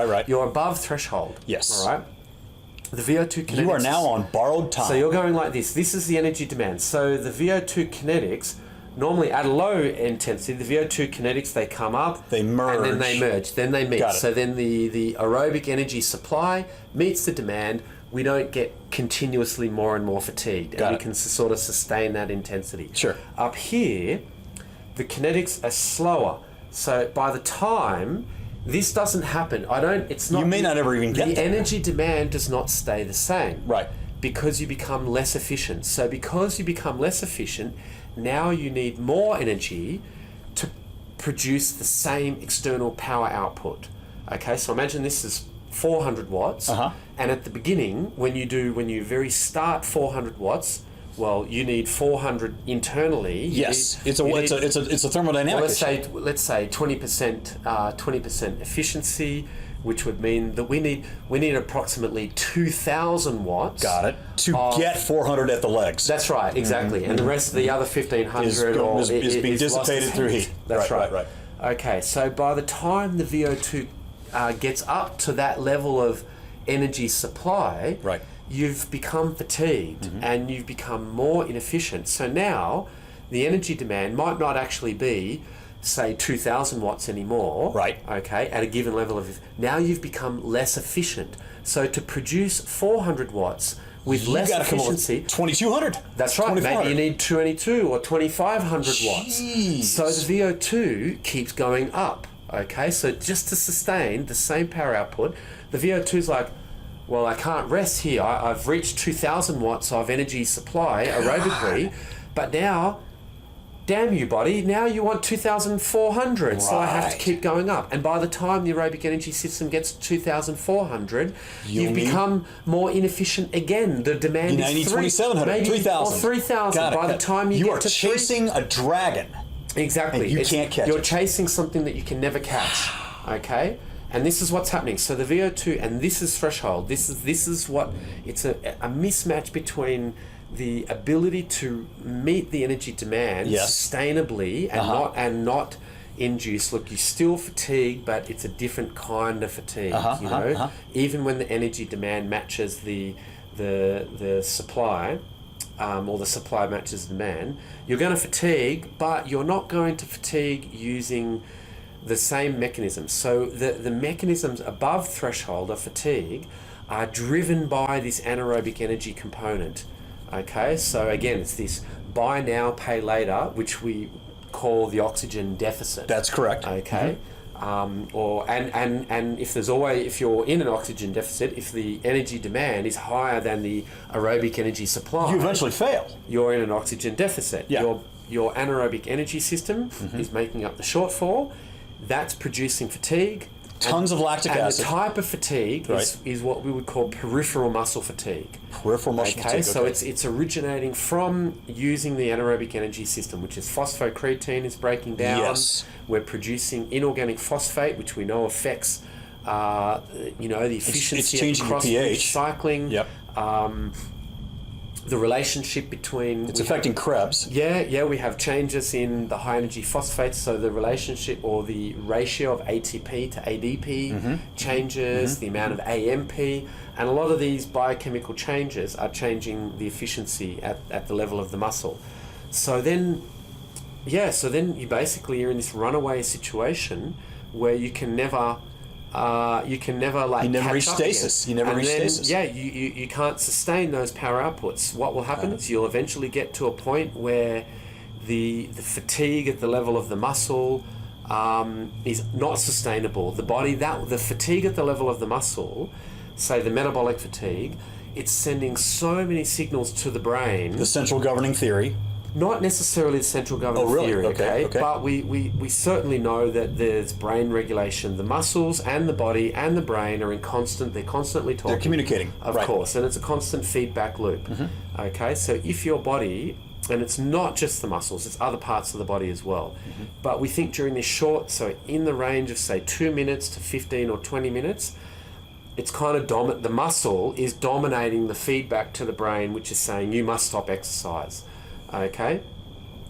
Right. You're above threshold. Yes. All right. The VO2 kinetics. You are now on borrowed time. So you're going like this. This is the energy demand. So the VO2 kinetics. Normally at low intensity, the VO2 kinetics, they come up, they merge, and then they merge, then they meet. So then the aerobic energy supply meets the demand. We don't get continuously more and more fatigued, and we can sort of sustain that intensity. Sure. Up here, the kinetics are slower. So by the time this doesn't happen, you may not ever even get the there. energy demand does not stay the same. Right. Because you become less efficient. So because you become less efficient, now you need more energy produce the same external power output. Okay, so imagine this is 400 watts, and at the beginning, when you very start 400 watts, well, you need 400 internally. Yes, it's a thermodynamic issue. Let's say 20% efficiency, which would mean that we need approximately 2,000 watts. Got it. To get 400 at the legs. That's right, exactly. And the rest of the other 1,500 is being dissipated through heat. That's right. Right. Okay, so by the time the VO2 gets up to that level of energy supply, right, you've become fatigued and you've become more inefficient. So now the energy demand might not actually be, say, 2,000 watts anymore. Right. Okay, at a given level of... Now you've become less efficient. So to produce 400 watts with less efficiency... 2,200. That's right. Maybe you need 22 or 2,500 watts. Jeez. So the VO2 keeps going up. Okay, so just to sustain the same power output, the VO2 is like, well, I can't rest here. I've reached 2,000 watts of energy supply aerobically, but now, damn you, body, now you want 2,400, right. So I have to keep going up. And by the time the aerobic energy system gets to 2,400, you've become more inefficient again. The demand is 2,700, 3,000. Or 3,000. By the time you get to chasing a dragon. Exactly. And you can't catch it. You're chasing something that you can never catch. Okay? And this is what's happening. So the VO2, and this is threshold. This is what, it's a mismatch between the ability to meet the energy demand sustainably and not induce. Look, you still fatigue, but it's a different kind of fatigue. Even when the energy demand matches the supply. Or the supply matches demand, you're going to fatigue, but you're not going to fatigue using the same mechanisms. So the mechanisms above threshold of fatigue are driven by this anaerobic energy component. Okay, so again, it's this buy now, pay later, which we call the oxygen deficit. That's correct. Okay. And if you're in an oxygen deficit, if the energy demand is higher than the aerobic energy supply, you eventually fail. You're in an oxygen deficit. Yeah. Your anaerobic energy system is making up the shortfall. That's producing fatigue. Tons of lactic acid. And the type of fatigue is what we would call peripheral muscle fatigue. Peripheral muscle fatigue. So it's originating from using the anaerobic energy system, which is phosphocreatine is breaking down. Yes. We're producing inorganic phosphate, which we know affects the efficiency it's changing of the pH. cycling. Yep. The relationship between... It's affecting Krebs. Yeah, we have changes in the high-energy phosphates, so the relationship or the ratio of ATP to ADP changes, the amount of AMP, and a lot of these biochemical changes are changing the efficiency at the level of the muscle. So then you basically are in this runaway situation where you can never reach stasis. You never reach stasis. Yeah, you can't sustain those power outputs. What will happen is you'll eventually get to a point where the fatigue at the level of the muscle is not sustainable. The fatigue at the level of the muscle, say the metabolic fatigue, it's sending so many signals to the brain. The central governing theory. Not necessarily the central governing theory, okay? But we certainly know that there's brain regulation. The muscles and the body and the brain are they're constantly talking. They're communicating. Of course, and it's a constant feedback loop. Okay, so if your body, and it's not just the muscles, it's other parts of the body as well, but we think during this short, so in the range of say 2 minutes to 15 or 20 minutes, it's kind of the muscle is dominating the feedback to the brain, which is saying you must stop exercise. Okay,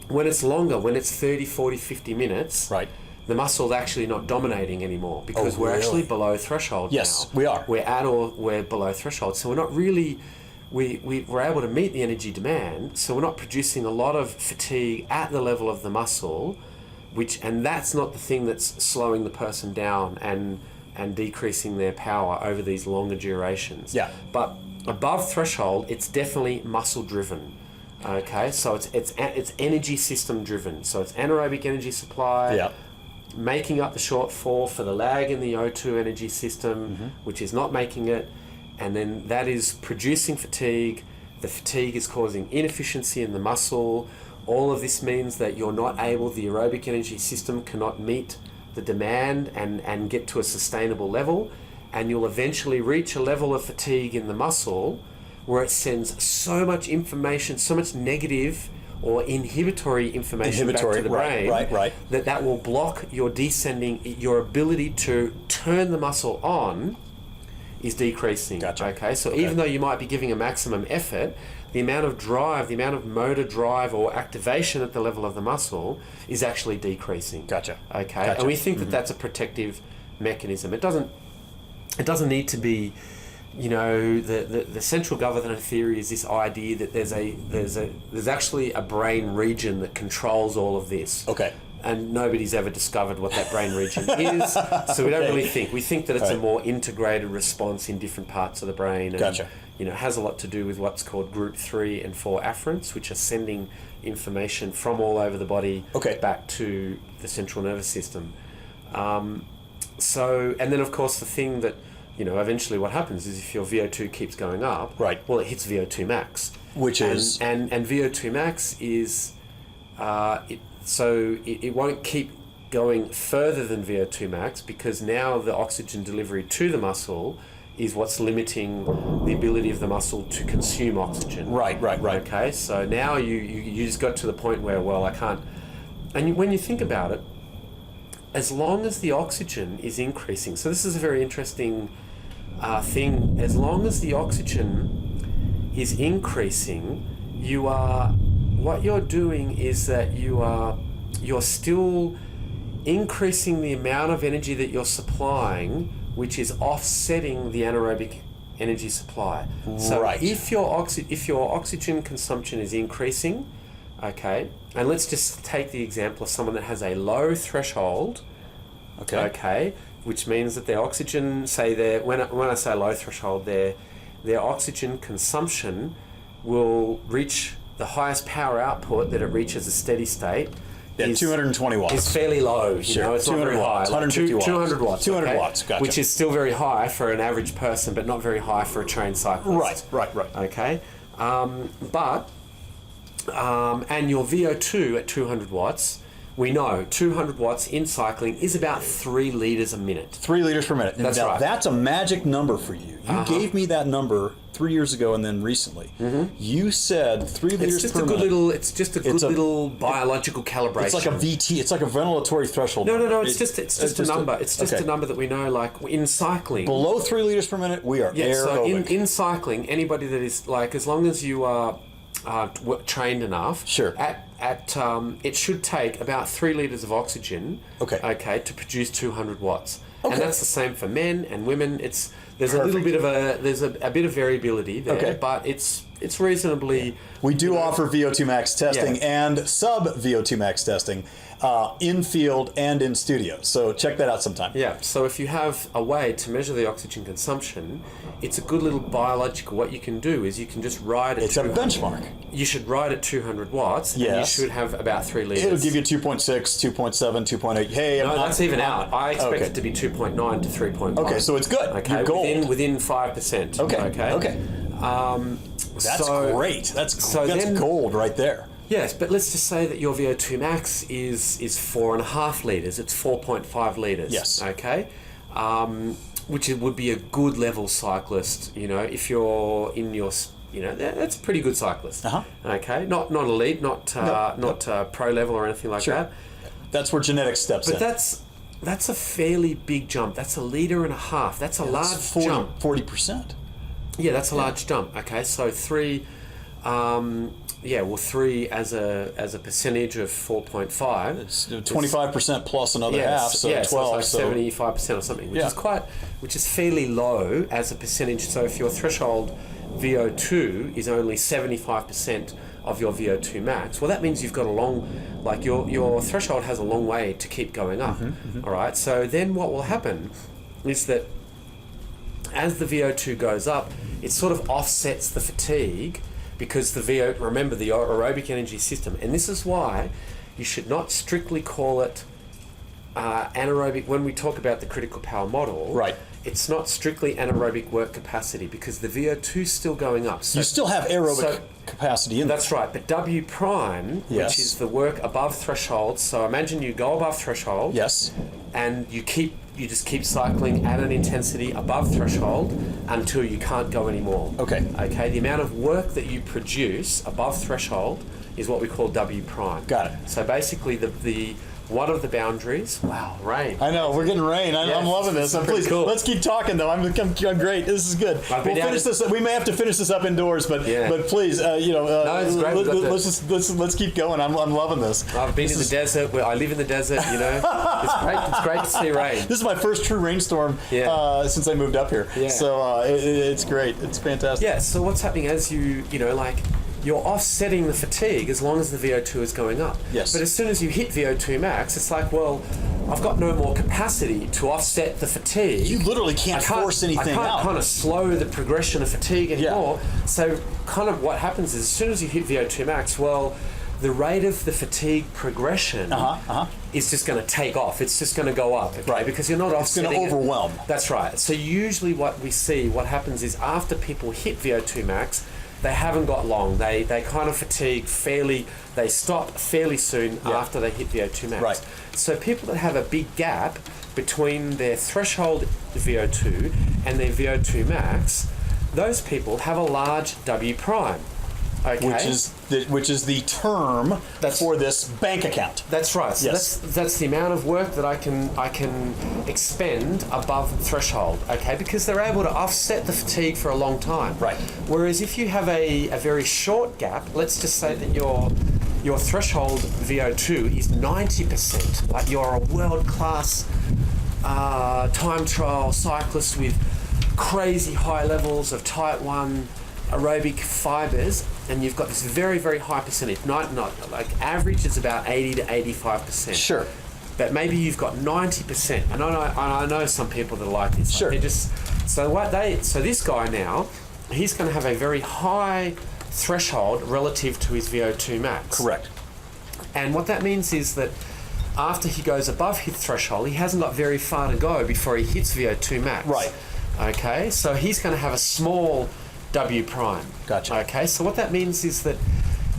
when it's longer, when it's 30, 40, 50 minutes, the muscle's actually not dominating anymore because we're actually below threshold now. Yes, we are. We're at or we're below threshold. So we're not really, we're able to meet the energy demand, so we're not producing a lot of fatigue at the level of the muscle, and that's not the thing that's slowing the person down and decreasing their power over these longer durations. Yeah. But above threshold, it's definitely muscle driven. Okay, so it's energy system driven. So it's anaerobic energy supply, making up the shortfall for the lag in the O2 energy system, which is not making it, and then that is producing fatigue. The fatigue is causing inefficiency in the muscle, All of this means that you're not able, the aerobic energy system cannot meet the demand and get to a sustainable level, and you'll eventually reach a level of fatigue in the muscle where it sends so much information, so much negative or inhibitory information back to the brain, that will block your your ability to turn the muscle on is decreasing. Gotcha. Okay, so even though you might be giving a maximum effort, the amount of drive, the amount of motor drive or activation at the level of the muscle is actually decreasing. Gotcha. Okay, and we think that that's a protective mechanism. It doesn't need to be, the central governor theory is this idea that there's actually a brain region that controls all of this. Okay. And nobody's ever discovered what that brain region is, so we don't really think. We think that it's a more integrated response in different parts of the brain. And, Gotcha. Has a lot to do with what's called group 3 and 4 afferents, which are sending information from all over the body back to the central nervous system. And then of course the thing that, eventually what happens is if your VO2 keeps going up, well, it hits VO2 max. Which is? And VO2 max is, it won't keep going further than VO2 max because now the oxygen delivery to the muscle is what's limiting the ability of the muscle to consume oxygen. Right. Okay, so now you just got to the point where, well, I can't... And when you think about it, as long as the oxygen is increasing, so this is a very interesting thing, as long as the oxygen is increasing, what you're doing is that you're still increasing the amount of energy that you're supplying, which is offsetting the anaerobic energy supply. So if your oxygen consumption is increasing, okay, and let's just take the example of someone that has a low threshold, okay, which means that their oxygen, when I say low threshold, their oxygen consumption will reach the highest power output that it reaches a steady state. 220 watts. It's fairly low. It's not very high. 150 watts. 200 watts. 200 watts, gotcha. Which is still very high for an average person, but not very high for a trained cyclist. Right. Okay. And your VO2 at 200 watts, we know 200 watts in cycling is about 3 litres a minute. 3 litres per minute. That's right. That's a magic number for you. You gave me that number 3 years ago and then recently. You said 3 litres per minute. It's just a good little biological calibration. It's like a VT. It's like a ventilatory threshold. No. It's just a number. It's just a number that we know. Like in cycling, below 3 litres per minute, we are aerobic. So in cycling, anybody that is like, as long as you are trained enough, it should take about 3 litres of oxygen. Okay, to produce 200 watts. And that's the same for men and women. There's a little bit of a bit of variability there, but it's reasonably. We do offer VO2 max testing and sub VO2 max testing in field and in studio. So check that out sometime. Yeah. So if you have a way to measure the oxygen consumption, it's a good little biological. What you can do is you can just ride it. It's a benchmark. You should ride at 200 watts. And you should have about 3 litres. It'll give you 2.6, 2.7, 2.8. Hey, no, that's even out. I expect it to be 2.9 to 3.1. Okay, so it's good. Okay, you're gold. Within 5%. Okay. That's great. That's gold right there. Yes, but let's just say that your VO2 max is 4.5 litres. It's 4.5 litres. Yes. Okay. Which would be a good level cyclist. If you're in your, that's a pretty good cyclist. Okay. Not elite, not pro level or anything like that. That's where genetics steps in. But that's a fairly big jump. That's 1.5 litres. That's a large jump. 40%. Yeah, that's a large jump. Okay, so 3. 3 as a percentage of 4.5. It's 25% plus another half, so 12. So it's like 75% or something, which is fairly low as a percentage. So if your threshold VO2 is only 75% of your VO2 max, well, that means you've got your threshold has a long way to keep going up. All right. So then what will happen is that as the VO2 goes up, it sort of offsets the fatigue. Because remember the aerobic energy system, and this is why you should not strictly call it anaerobic, when we talk about the critical power model, right, it's not strictly anaerobic work capacity because the VO2 is still going up. So you still have aerobic capacity in there. That's right, but W prime, yes, which is the work above threshold. So imagine you go above threshold. Yes. And you just keep cycling at an intensity above threshold until you can't go anymore. Okay. Okay. The amount of work that you produce above threshold is what we call W prime. Got it. So basically, the one of the boundaries. Wow, rain. I know, we're getting rain. I'm loving this. Please, cool. Let's keep talking though. I'm great. This is good. We'll finish this. We may have to finish this up indoors, but please, no, it's great. let's keep going. I'm loving this. I've been in the desert. I live in the desert. You know, it's great to see rain. This is my first true rainstorm since I moved up here. Yeah. So it's great. It's fantastic. Yeah. So what's happening as you're offsetting the fatigue as long as the VO2 is going up. Yes. But as soon as you hit VO2 max, it's like, well, I've got no more capacity to offset the fatigue. You literally can't force anything out. I can't kind of slow the progression of fatigue anymore. Yeah. So kind of what happens is as soon as you hit VO2 max, well, the rate of the fatigue progression is just going to take off. It's just going to go up, okay? Right. Because you're not offsetting. It's going to overwhelm. That's right. So usually what we see, what happens is after people hit VO2 max, they haven't got long. They kind of fatigue they stop fairly soon after they hit VO2 max. Right. So people that have a big gap between their threshold VO2 and their VO2 max, those people have a large W prime. Okay. Which is the term for this bank account. That's right. So that's the amount of work that I can expend above threshold. Okay, because they're able to offset the fatigue for a long time. Right. Whereas if you have a very short gap, let's just say that your threshold VO2 is 90%. Like you're a world class time trial cyclist with crazy high levels of type 1 aerobic fibers, and you've got this very, very high percentage. Not like average is about 80 to 85%. Sure. But maybe you've got 90%. And I know some people that are like this. Sure. Like so this guy now, he's going to have a very high threshold relative to his VO2 max. Correct. And what that means is that after he goes above his threshold, he hasn't got very far to go before he hits VO2 max. Right. Okay, so he's going to have a small W prime. Gotcha. Okay, so what that means is that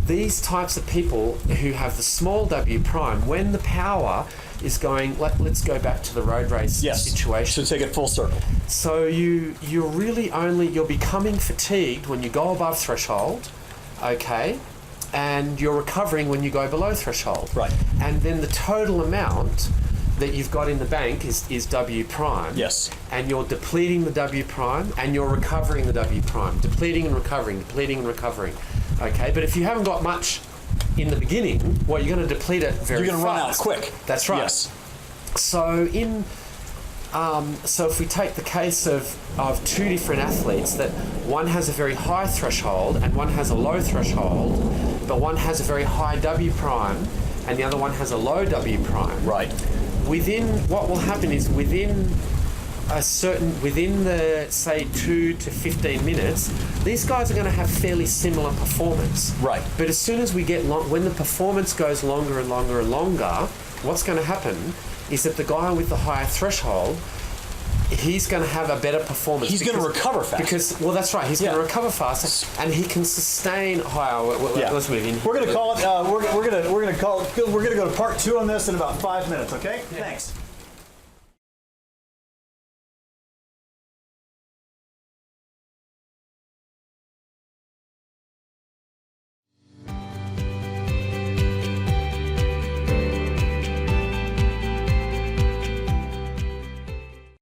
these types of people who have the small W prime, when the power is going, let's go back to the road race situation. So take it full circle. So you're becoming fatigued when you go above threshold, okay, and you're recovering when you go below threshold. Right. And then the total amount that you've got in the bank is W prime. Yes. And you're depleting the W prime and you're recovering the W prime. Depleting and recovering. Okay, but if you haven't got much in the beginning, well, you're going to deplete it very fast. You're going to run out quick. That's right. Yes. So so if we take the case of two different athletes, that one has a very high threshold and one has a low threshold, but one has a very high W prime and the other one has a low W prime. Right. What will happen is within the say 2 to 15 minutes, these guys are going to have fairly similar performance. Right. But as soon as we get when the performance goes longer and longer and longer, what's going to happen is that the guy with the higher threshold, he's going to have a better performance. He's going to recover fast. That's right. He's going to recover fast, and he can sustain higher. Let's move in. We're going to call it. We're going to go to part 2 on this in about 5 minutes. Okay. Yeah. Thanks.